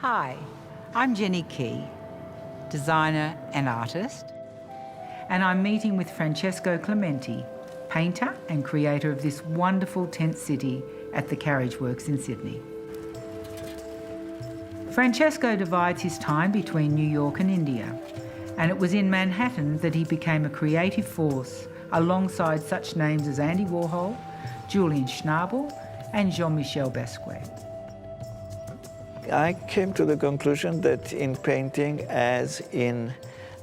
Hi, I'm Jenny Kee, designer and artist, and I'm meeting with Francesco Clemente, painter and creator of this wonderful tent city at the Carriage Works in Sydney. Francesco divides his time between New York and India, and it was in Manhattan that he became a creative force alongside such names as Andy Warhol, Julian Schnabel and Jean-Michel Basquiat. I came to the conclusion that in painting, as in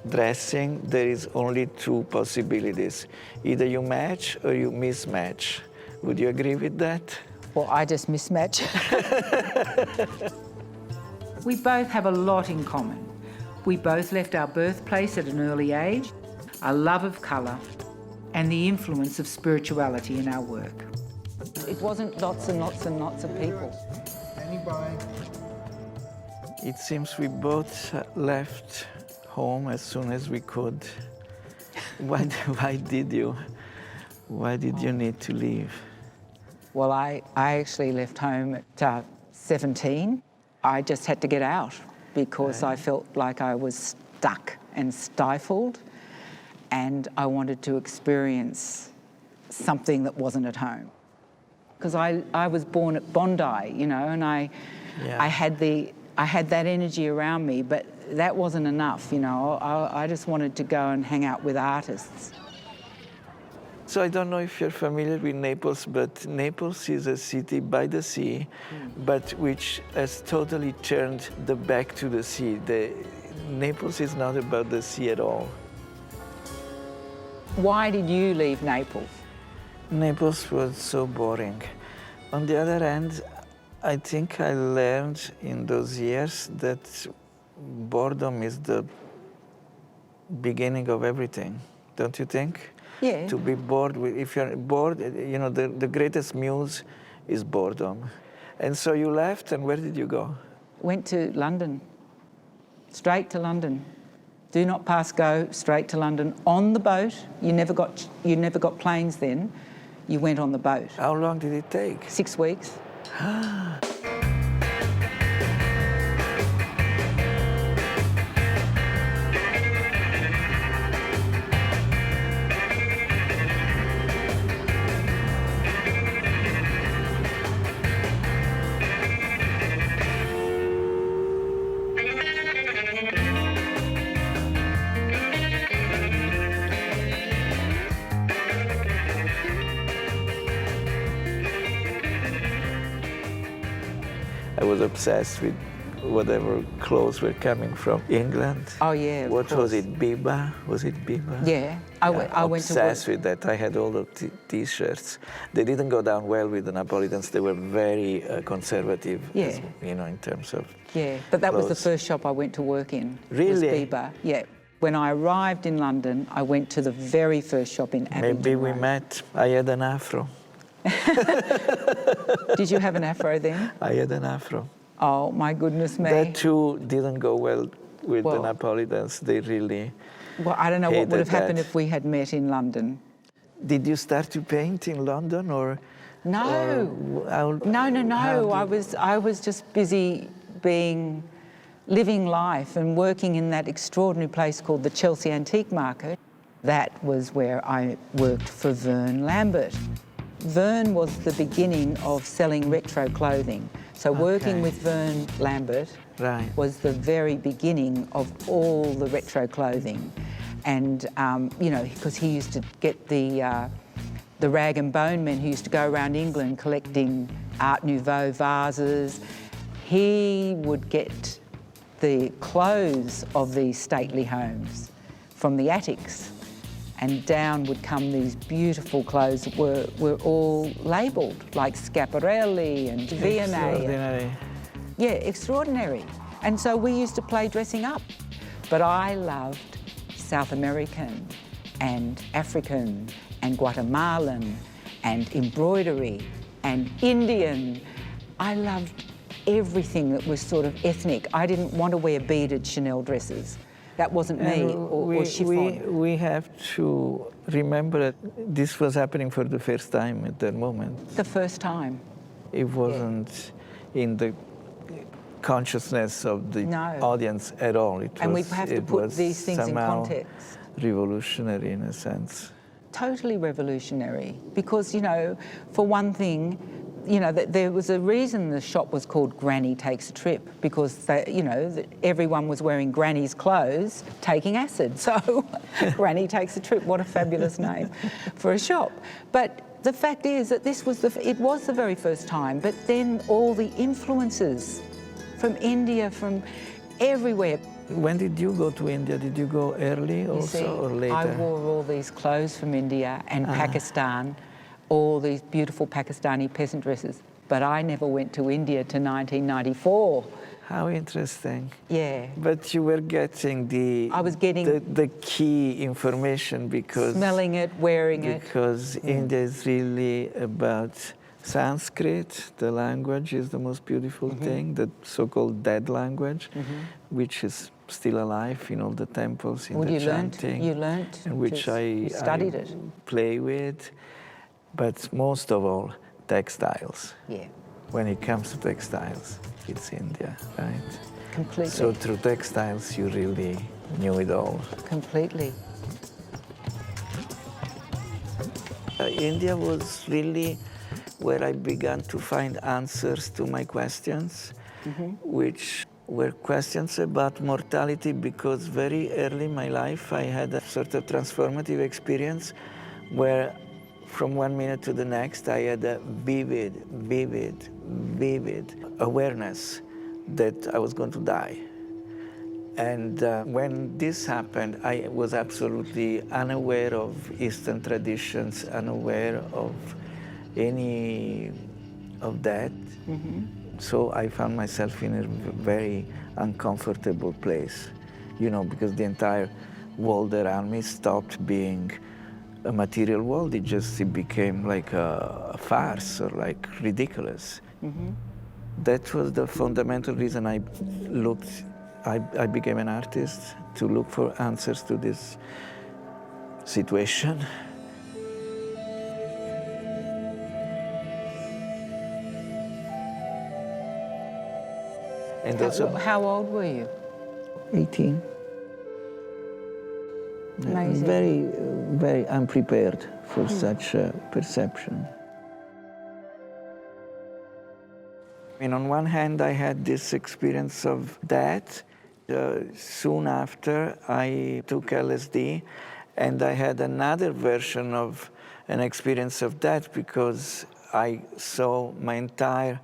dressing, there is only two possibilities. Either you match or you mismatch. Would you agree with that? Well, I just mismatch. We both have a lot in common. We both left our birthplace at an early age, our love of colour, and the influence of spirituality in our work. It wasn't lots and lots and lots of people. It seems we both left home as soon as we could. Why did you need to leave? Well, I actually left home at 17. I just had to get out because I felt like I was stuck and stifled, and I wanted to experience something that wasn't at home. Because I was born at Bondi, you know, and I had that energy around me, but that wasn't enough, you know. I just wanted to go and hang out with artists. So I don't know if you're familiar with Naples, but Naples is a city by the sea, but which has totally turned the back to the sea. Naples is not about the sea at all. Why did you leave Naples? Naples was so boring. On the other hand, I think I learned in those years that boredom is the beginning of everything, don't you think? Yeah. To be bored, if you're bored, you know, the greatest muse is boredom. And so you left, and where did you go? Went to London, straight to London. Do not pass go, straight to London. On the boat, you never got planes then, you went on the boat. How long did it take? 6 weeks. I was obsessed with whatever clothes were coming from England. Oh yeah. What was it, Biba? Was it Biba? Yeah, I went to work. Obsessed with that. I had all the T-shirts. They didn't go down well with the Napolitans. They were very conservative, Yeah. you know, in terms of Yeah, but that was the clothes. first shop I went to work in. Really? Was Biba. Yeah. When I arrived in London, I went to the very first shop in Abingdon Maybe we Road. met. I had an afro. Did you have an afro then? I had an afro. Oh, my goodness me. That too didn't go well with the Well, Napolitans. They really Well, I don't know what would have hated happened that. if we had met in London. Did you start to paint in London, or? No. How I was just busy living life and working in that extraordinary place called the Chelsea Antique Market. That was where I worked for Vern Lambert. Vern was the beginning of selling retro clothing. So working with Vern Lambert was the very beginning of all the retro clothing. And, you know, because he used to get the rag and bone men who used to go around England collecting Art Nouveau vases. He would get the clothes of these stately homes from the attics, and down would come these beautiful clothes that were all labelled, like Schiaparelli and V&A. Extraordinary. Yeah, extraordinary. And so we used to play dressing up. But I loved South American and African and Guatemalan and embroidery and Indian. I loved everything that was sort of ethnic. I didn't want to wear beaded Chanel dresses. That wasn't me, or chiffon. We have to remember that this was happening for the first time at that moment. The first time. It wasn't in the consciousness of the No. audience at all. And we have to put these things in somehow context. Revolutionary in a sense. Totally revolutionary, because, you know, for one thing, you know, there was a reason the shop was called Granny Takes a Trip, because they, you know, everyone was wearing Granny's clothes taking acid. So Granny Takes a Trip, what a fabulous name for a shop. But the fact is that it was the very first time, but then all the influences from India, from everywhere. When did you go to India? Did you go early also or later? I wore all these clothes from India and Pakistan, all these beautiful Pakistani peasant dresses. But I never went to India to 1994. How interesting. Yeah. But you were getting I was getting the key information because... Smelling it, wearing it. Because India is really about Sanskrit. The language is the most beautiful thing, the so-called dead language, which is still alive in all the temples, in the chanting. You learned, and which you studied it. Play with. But most of all, textiles. Yeah. When it comes to textiles, it's India, right? Completely. So through textiles, you really knew it all. Completely. India was really where I began to find answers to my questions, which were questions about mortality, because very early in my life I had a sort of transformative experience where from one minute to the next I had a vivid awareness that I was going to die. And when this happened, I was absolutely unaware of Eastern traditions, unaware of any of that. So I found myself in a very uncomfortable place, you know, because the entire world around me stopped being a material world. It became like a farce or like ridiculous. That was the fundamental reason I became an artist, to look for answers to this situation. And also, How old were you? 18. Amazing. Very, very unprepared for such a perception. I mean, on one hand, I had this experience of that. Soon after, I took LSD, and I had another version of an experience of that, because I saw my entire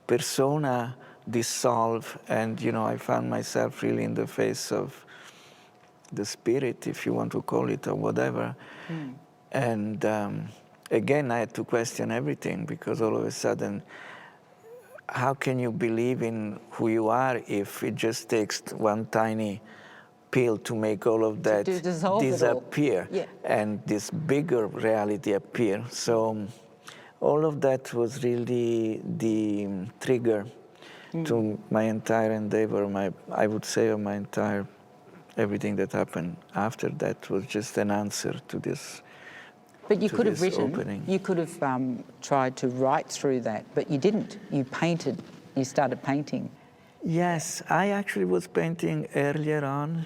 persona dissolve, and, you know, I found myself really in the face of the spirit, if you want to call it, or whatever. And again, I had to question everything, because all of a sudden, how can you believe in who you are if it just takes one tiny pill to make all of that disappear and this bigger reality appear? So all of that was really the trigger to my entire endeavor. I would say my entire, everything that happened after that was just an answer to this. But you could have written, opening. You could have tried to write through that, but you didn't. You painted, you started painting. Yes, I actually was painting earlier on.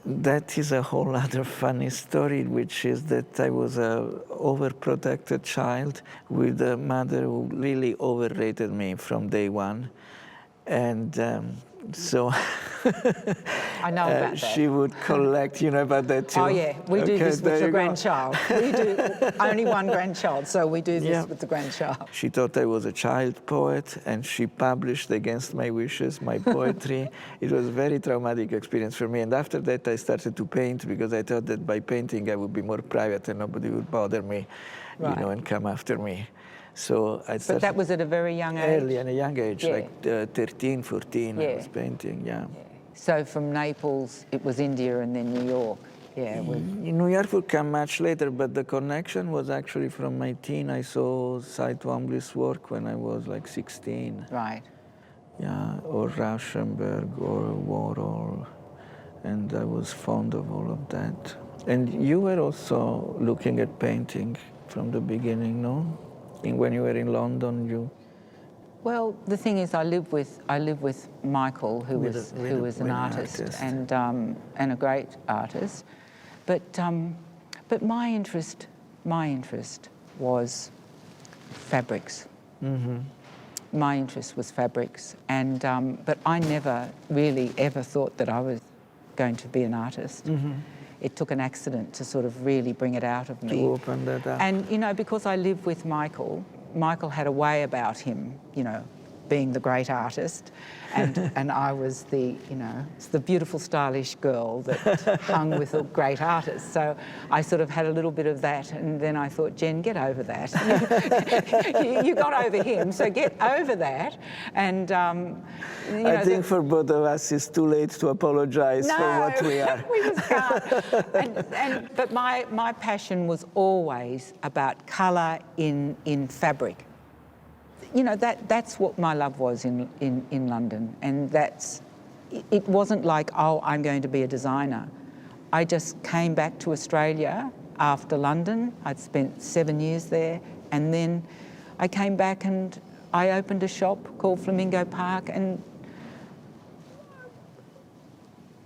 That is a whole other funny story, which is that I was an overprotected child with a mother who really overrated me from day one. And so I know about that. She would collect, you know about that too? Oh yeah, we do this with the grandchild. We do only one grandchild, so we do this with the grandchild. She thought I was a child poet, and she published against my wishes my poetry. It was a very traumatic experience for me. And after that, I started to paint, because I thought that by painting I would be more private and nobody would bother me, you know, and come after me. So I started. But that was at a very young age? Early, at a young age, like 13, 14, I was painting, So from Naples, it was India and then New York. Yeah. New York would come much later, but the connection was actually from my teen. I saw Cy Twombly's work when I was like 16. Right. Yeah, or Rauschenberg or Warhol, and I was fond of all of that. And you were also looking at painting from the beginning, no? When you were in London, you... Well, the thing is, I live with Michael, who was an artist, and a great artist, but my interest was fabrics. Mm-hmm. My interest was fabrics, and but I never really ever thought that I was going to be an artist. Mm-hmm. It took an accident to sort of really bring it out of me. To open that up. And, you know, because I live with Michael, Michael had a way about him, you know, being the great artist, and I was the, you know, the beautiful, stylish girl that hung with a great artist. So I sort of had a little bit of that, and then I thought, Jen, get over that. You got over him, so get over that. And you know, I think for both of us, it's too late to apologize for what we are. We just can't. But my passion was always about colour in fabric. You know, that's what my love was in London, and it wasn't like, oh, I'm going to be a designer. I just came back to Australia after London. I'd spent 7 years there, and then I came back and I opened a shop called Flamingo Park, and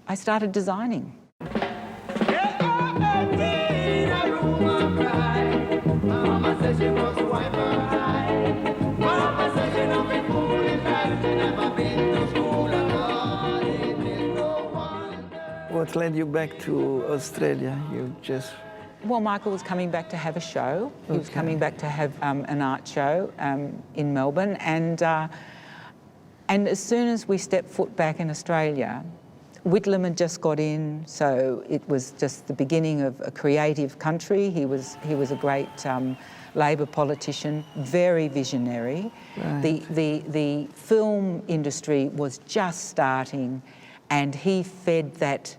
I started designing. What led you back to Australia? You just... Well, Michael was coming back to have a show. He was coming back to have an art show in Melbourne, and as soon as we stepped foot back in Australia, Whitlam had just got in, so it was just the beginning of a creative country. He was a great Labor politician, very visionary. Right. The film industry was just starting, and he fed that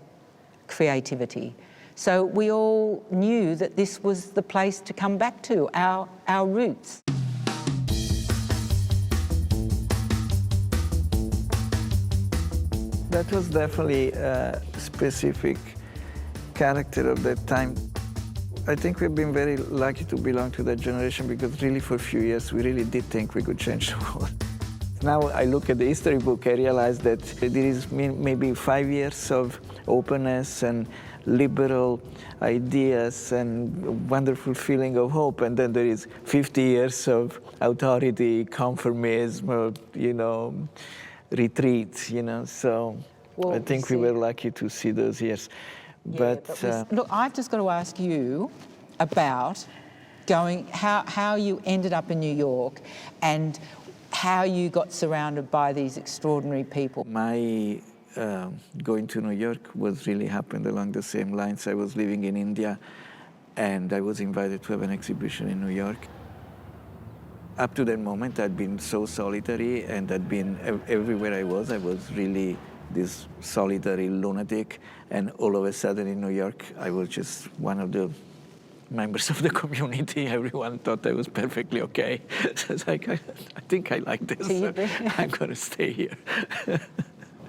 creativity. So we all knew that this was the place to come back to, our roots. That was definitely a specific character of that time. I think we've been very lucky to belong to that generation, because really for a few years we really did think we could change the world. Now I look at the history book, I realize that there is maybe 5 years of openness and liberal ideas and wonderful feeling of hope, and then there is 50 years of authority, conformism, you know, retreat, you know. So well, I think we were lucky to see those years. Yeah, but look, I've just got to ask you about how you ended up in New York and how you got surrounded by these extraordinary people. My going to New York was really happened along the same lines. I was living in India, and I was invited to have an exhibition in New York. Up to that moment, I'd been so solitary, and I'd been everywhere I was really this solitary lunatic. And all of a sudden in New York, I was just one of the members of the community. Everyone thought I was perfectly okay. So it's like, I think I like this. So I'm going to stay here.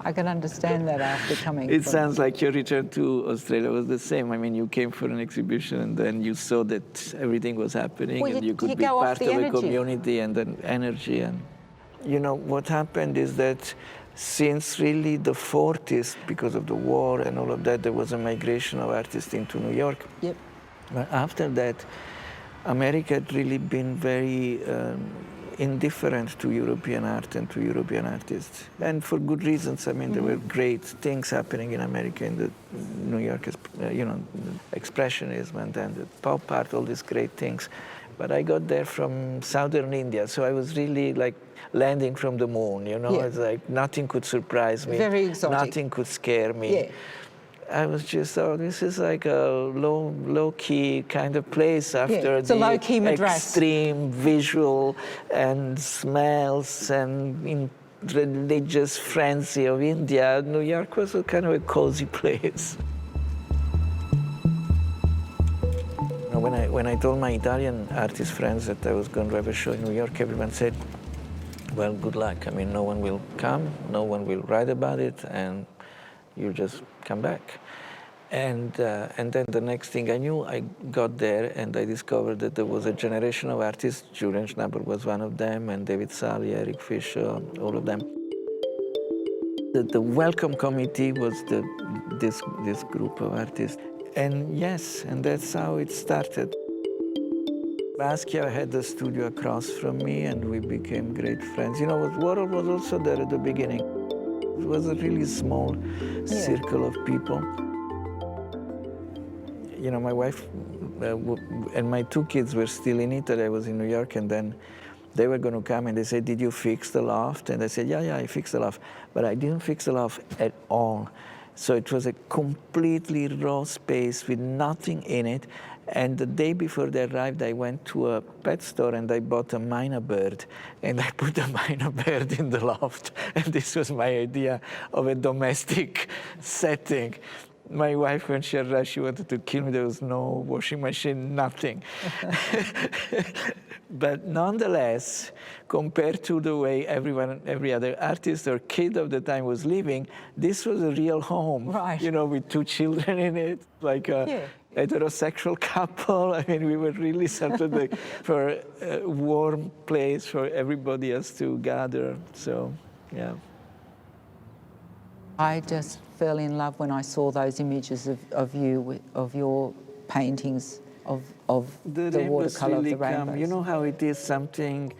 I can understand that after coming. It sounds like your return to Australia was the same. I mean, you came for an exhibition, and then you saw that everything was happening, well, and you could be part of a community and an energy. And you know, what happened is that since really the 40s, because of the war and all of that, there was a migration of artists into New York. Yep. But after that, America had really been very indifferent to European art and to European artists. And for good reasons. I mean, there were great things happening in America, in the New York, you know, expressionism and then the pop art, all these great things. But I got there from southern India, so I was really like landing from the moon, you know? Yeah. It's like nothing could surprise me. Very exotic. Nothing could scare me. Yeah. I was just, oh, this is like a low-key kind of place after it's a low-key Madras. Extreme visual and smells and religious frenzy of India. New York was a kind of a cozy place. When I told my Italian artist friends that I was going to have a show in New York, everyone said, well, good luck. I mean, no one will come, no one will write about it, and you just come back. And then the next thing I knew, I got there and I discovered that there was a generation of artists. Julian Schnabel was one of them, and David Sully, Eric Fisher, all of them. The welcome committee was this group of artists. And yes, and that's how it started. Basquiat had the studio across from me, and we became great friends. You know, Warhol was also there at the beginning. It was a really small circle of people. You know, my wife and my two kids were still in Italy. I was in New York, and then they were going to come, and they said, "Did you fix the loft?" And I said, yeah, I fixed the loft. But I didn't fix the loft at all. So it was a completely raw space with nothing in it. And the day before they arrived, I went to a pet store and I bought a mynah bird. And I put the mynah bird in the loft. And this was my idea of a domestic setting. My wife, when she arrived, she wanted to kill me. There was no washing machine, nothing. But nonetheless, compared to the way every other artist or kid of the time was living, this was a real home. Right. You know, with two children in it, like a heterosexual couple. I mean, we were really sort of like for a warm place for everybody else to gather. So, yeah. I just fell in love when I saw those images of you, of your paintings, of the watercolour of the rainbows. You know how it is, something,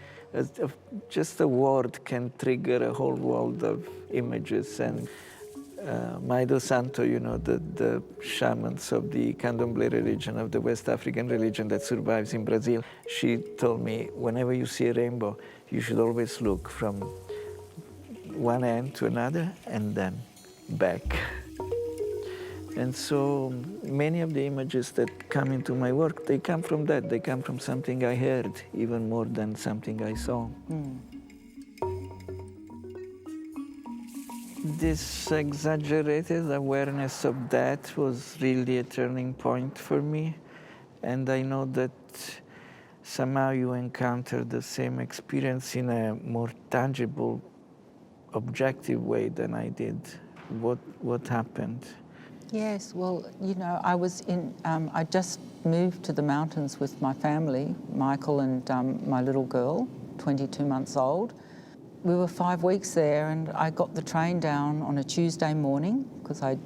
just a word can trigger a whole world of images. And Maido Santo, you know, the shamans of the Candomblé religion, of the West African religion that survives in Brazil, she told me, whenever you see a rainbow, you should always look from one end to another and then back. And so many of the images that come into my work, they come from that. They come from something I heard, even more than something I saw. This exaggerated awareness of that was really a turning point for me. And I know that somehow you encounter the same experience in a more tangible, objective way than I did. What happened? Yes, well, you know, I just moved to the mountains with my family, Michael and my little girl, 22 months old. We were 5 weeks there, and I got the train down on a Tuesday morning because I'd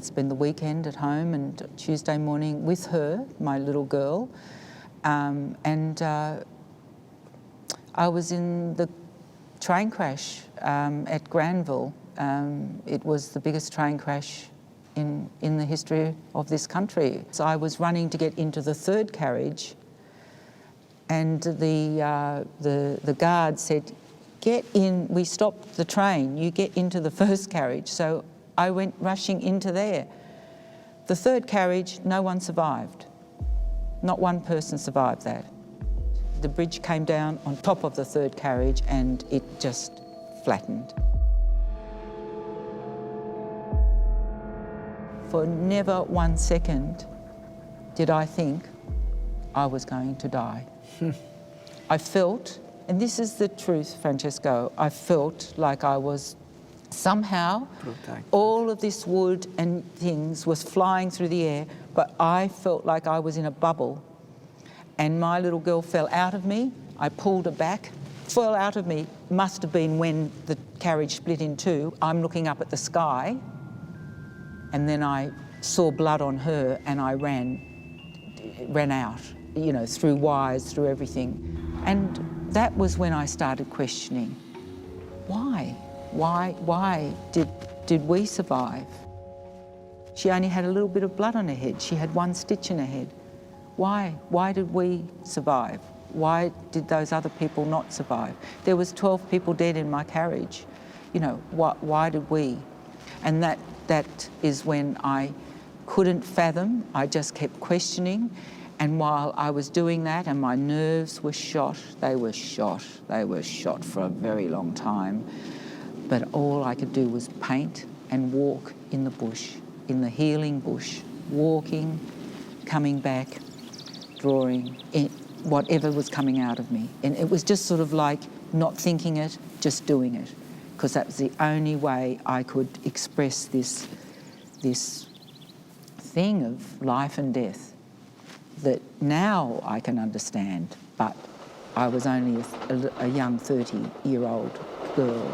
spend the weekend at home, and Tuesday morning with her, my little girl, and I was in the train crash at Granville. It was the biggest train crash in the history of this country. So I was running to get into the third carriage, and the guard said, "Get in." We stopped the train. You get into the first carriage. So I went rushing into there. The third carriage, no one survived. Not one person survived that. The bridge came down on top of the third carriage, and it just flattened. For never 1 second did I think I was going to die. I felt, and this is the truth, Francesco, I felt like I was somehow, all of this wood and things was flying through the air, but I felt like I was in a bubble. And my little girl fell out of me. I pulled her back, fell out of me. Must have been when the carriage split in two. I'm looking up at the sky, and then I saw blood on her, and I ran out, you know, through wires, through everything. And that was when I started questioning, why did we survive? She only had a little bit of blood on her head. She had 1 stitch in her head. Why did we survive? Why did those other people not survive? There was 12 people dead in my carriage. You know, why did we? And that is when I couldn't fathom. I just kept questioning. And while I was doing that and my nerves were shot, they were shot for a very long time. But all I could do was paint and walk in the bush, in the healing bush, walking, coming back, drawing, whatever was coming out of me. And it was just sort of like not thinking it, just doing it, because that was the only way I could express this thing of life and death that now I can understand, but I was only a young 30-year-old girl.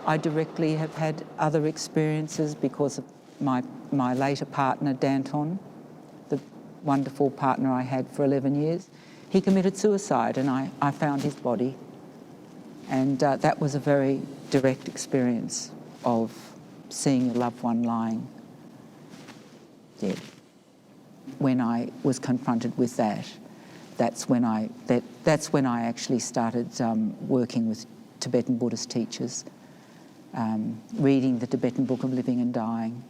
I directly have had other experiences because of my later partner, Danton, the wonderful partner I had for 11 years. He committed suicide and I found his body. And that was a very direct experience of seeing a loved one lying dead. When I was confronted with that, that's when I actually started working with Tibetan Buddhist teachers, reading the Tibetan Book of Living and Dying.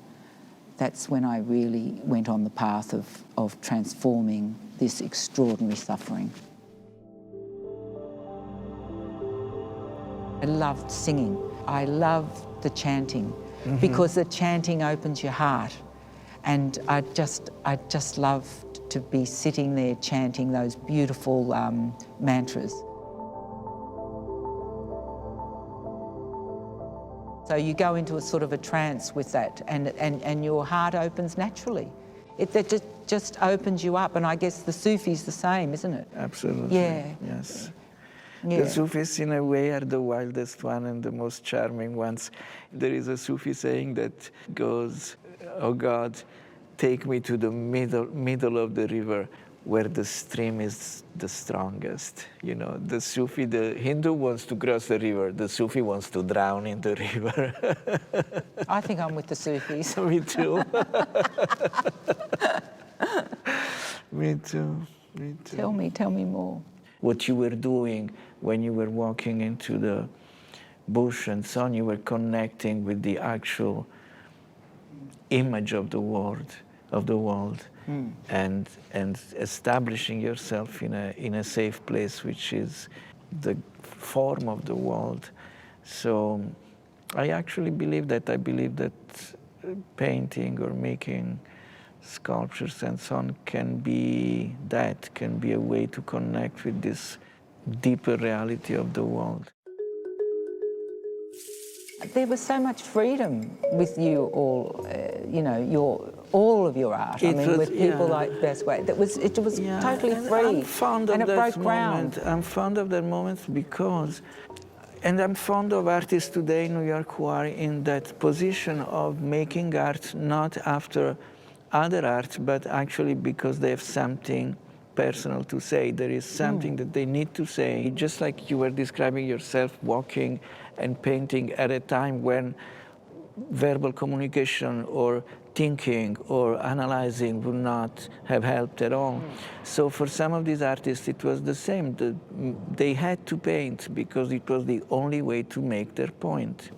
That's when I really went on the path of transforming this extraordinary suffering. I loved singing. I loved the chanting because the chanting opens your heart. And I just loved to be sitting there chanting those beautiful mantras. So you go into a sort of a trance with that, and your heart opens naturally. It just opens you up, and I guess the Sufi's the same, isn't it? Absolutely. Yeah. Yes. Yeah. The Sufis, in a way, are the wildest one and the most charming ones. There is a Sufi saying that goes, "Oh God, take me to the middle of the river where the stream is the strongest." You know, the Sufi, the Hindu wants to cross the river, the Sufi wants to drown in the river. I think I'm with the Sufis. Me too. Me too. Me too. Tell me more. What you were doing when you were walking into the bush and so on, you were connecting with the actual image of the world, and establishing yourself in a safe place, which is the form of the world. So I actually believe that. I believe that painting or making sculptures and so on can be a way to connect with this deeper reality of the world. There was so much freedom with you all, you know, all of your art. With people like Basway, it was totally free. I'm fond of and it that broke ground. I'm fond of that moment because, and I'm fond of artists today in New York who are in that position of making art not after other art, but actually because they have something personal to say. There is something that they need to say. Just like you were describing yourself walking and painting at a time when verbal communication or thinking or analyzing would not have helped at all. So for some of these artists, it was the same. They had to paint because it was the only way to make their point.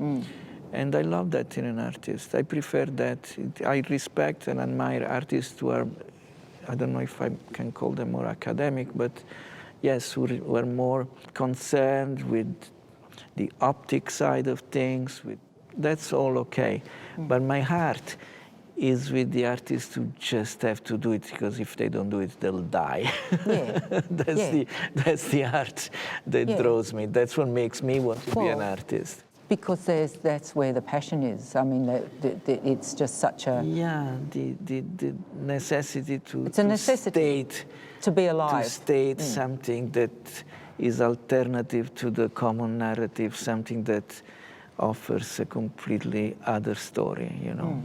And I love that in an artist. I prefer that. I respect and admire artists who are, I don't know if I can call them more academic, but yes, who are more concerned with the optic side of things. That's all okay. But my heart is with the artists who just have to do it, because if they don't do it, they'll die. Yeah. That's the art that draws me. That's what makes me want to be an artist. Because that's where the passion is. I mean, it's just such a... Yeah, the necessity to... It's a necessity to be alive. To state something that is alternative to the common narrative, something that offers a completely other story, you know.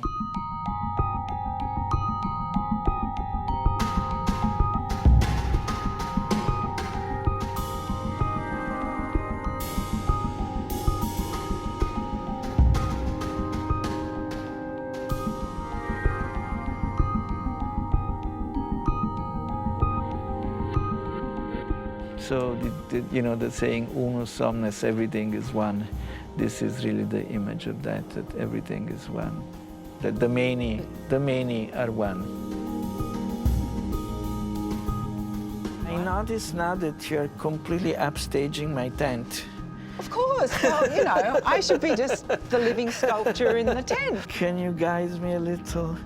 So, the saying, unus omnes, everything is one. This is really the image of that everything is one. That the many are one. I notice now that you're completely upstaging my tent. Of course. Well, you know, I should be just the living sculpture in the tent. Can you guide me a little?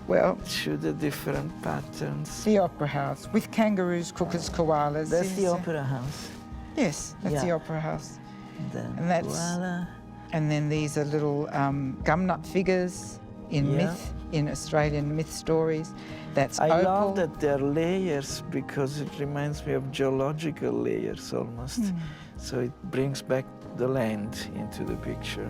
Well, to the different patterns. the opera house with kangaroos, crookeds, koalas. That's the opera house. Yes, that's the opera house. Then And that's koala, And then these are little gumnut figures in Yeah. myth, in Australian myth stories. That's I opal. love that they're layers because it reminds me of geological layers almost. So it brings back the land into the picture.